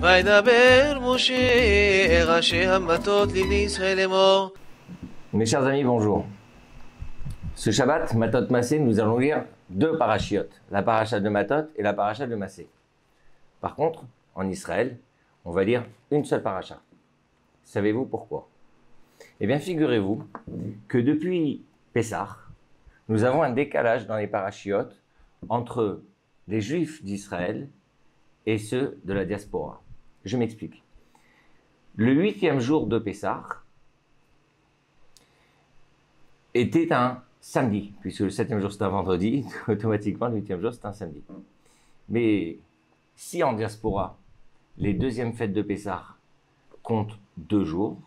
וידבר משה ראשי המטות לבני ישראל לאמור. Mes chers amis, bonjour. Ce Shabbat, Matot Massé, nous allons lire deux parachiotes, la paracha de Matot et la paracha de Massé. Par contre, en Israël, on va lire une seule paracha. Savez-vous pourquoi? Eh bien, figurez-vous que depuis Pessah, nous avons un décalage dans les parachiotes entre les Juifs d'Israël et ceux de la diaspora. Je m'explique. Le 8e jour de Pessah était un samedi, puisque le 7e jour c'est un vendredi, automatiquement le 8e jour c'est un samedi. Mais si en diaspora, les deuxièmes fêtes de Pessah comptent 2 jours,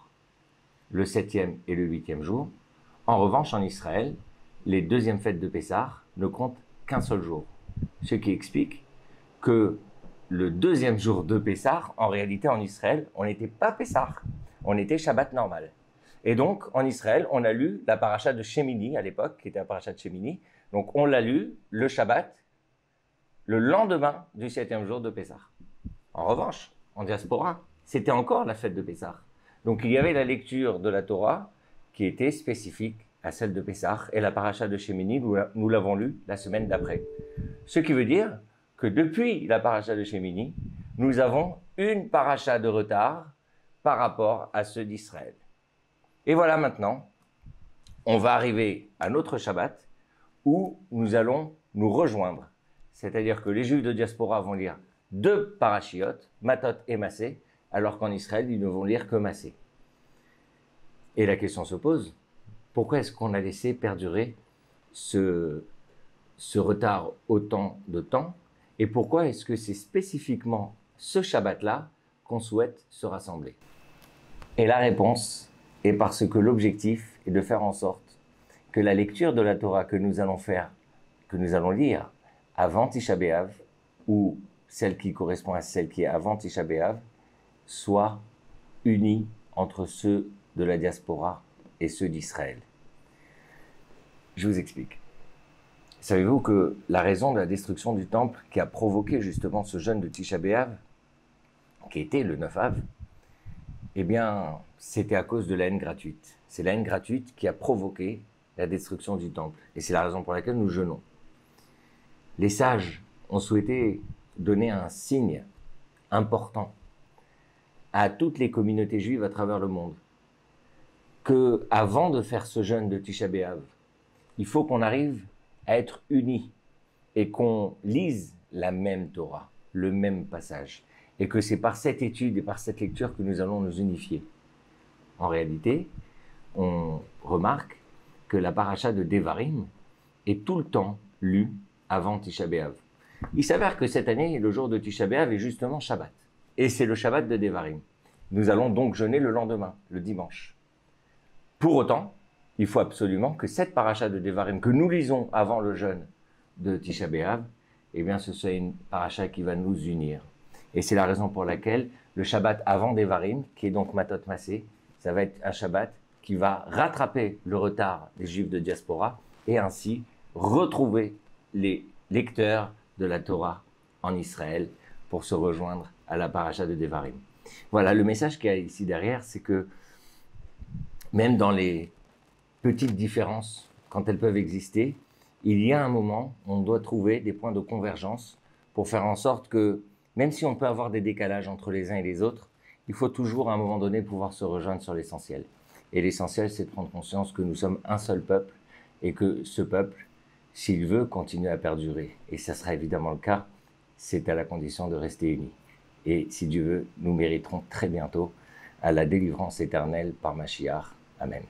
le 7e et le 8e jour, en revanche en Israël, les deuxièmes fêtes de Pessah ne comptent qu'un seul jour. Ce qui explique que le deuxième jour de Pessah, en réalité en Israël, on n'était pas Pessah, on était Shabbat normal. Et donc, en Israël, on a lu la paracha de Shemini à l'époque, qui était la paracha de Shemini. Donc, on l'a lu le Shabbat, le lendemain du 7e jour de Pessah. En revanche, en diaspora, c'était encore la fête de Pessah. Donc, il y avait la lecture de la Torah qui était spécifique à celle de Pessah. Et la paracha de Shemini, nous l'avons lue la semaine d'après. Ce qui veut dire que depuis la paracha de Shemini, nous avons une paracha de retard par rapport à ceux d'Israël. Et voilà maintenant, on va arriver à notre Shabbat où nous allons nous rejoindre. C'est-à-dire que les Juifs de diaspora vont lire 2 parachiotes, Matot et Massé, alors qu'en Israël, ils ne vont lire que Massé. Et la question se pose, pourquoi est-ce qu'on a laissé perdurer ce retard autant de temps? Et pourquoi est-ce que c'est spécifiquement ce Shabbat-là qu'on souhaite se rassembler? Et la réponse est parce que l'objectif est de faire en sorte que la lecture de la Torah que nous allons lire avant Tisha B'Av, ou celle qui correspond à celle qui est avant Tisha B'Av, soit unie entre ceux de la diaspora et ceux d'Israël. Je vous explique. Savez-vous que la raison de la destruction du temple qui a provoqué justement ce jeûne de Tisha B'Av, qui était le 9 Av, eh bien, c'était à cause de la haine gratuite. C'est la haine gratuite qui a provoqué la destruction du temple. Et c'est la raison pour laquelle nous jeûnons. Les sages ont souhaité donner un signe important à toutes les communautés juives à travers le monde, que avant de faire ce jeûne de Tisha B'Av, il faut qu'on arrive à être unis et qu'on lise la même Torah, le même passage. Et que c'est par cette étude et par cette lecture que nous allons nous unifier. En réalité, on remarque que la paracha de Devarim est tout le temps lue avant Tisha B'Av. Il s'avère que cette année, le jour de Tisha B'Av est justement Shabbat. Et c'est le Shabbat de Devarim. Nous allons donc jeûner le lendemain, le dimanche. Pour autant, il faut absolument que cette paracha de Devarim que nous lisons avant le jeûne de Tisha B'Av, eh bien, ce soit une paracha qui va nous unir. Et c'est la raison pour laquelle le Shabbat avant Devarim, qui est donc Matot Massé, ça va être un Shabbat qui va rattraper le retard des Juifs de diaspora et ainsi retrouver les lecteurs de la Torah en Israël pour se rejoindre à la paracha de Devarim. Voilà, le message qu'il y a ici derrière, c'est que même dans les petites différences, quand elles peuvent exister, il y a un moment où on doit trouver des points de convergence pour faire en sorte que, même si on peut avoir des décalages entre les uns et les autres, il faut toujours à un moment donné pouvoir se rejoindre sur l'essentiel. Et l'essentiel, c'est de prendre conscience que nous sommes un seul peuple et que ce peuple, s'il veut, continue à perdurer. Et ça sera évidemment le cas, c'est à la condition de rester unis. Et si Dieu veut, nous mériterons très bientôt à la délivrance éternelle par Mashiach. Amen.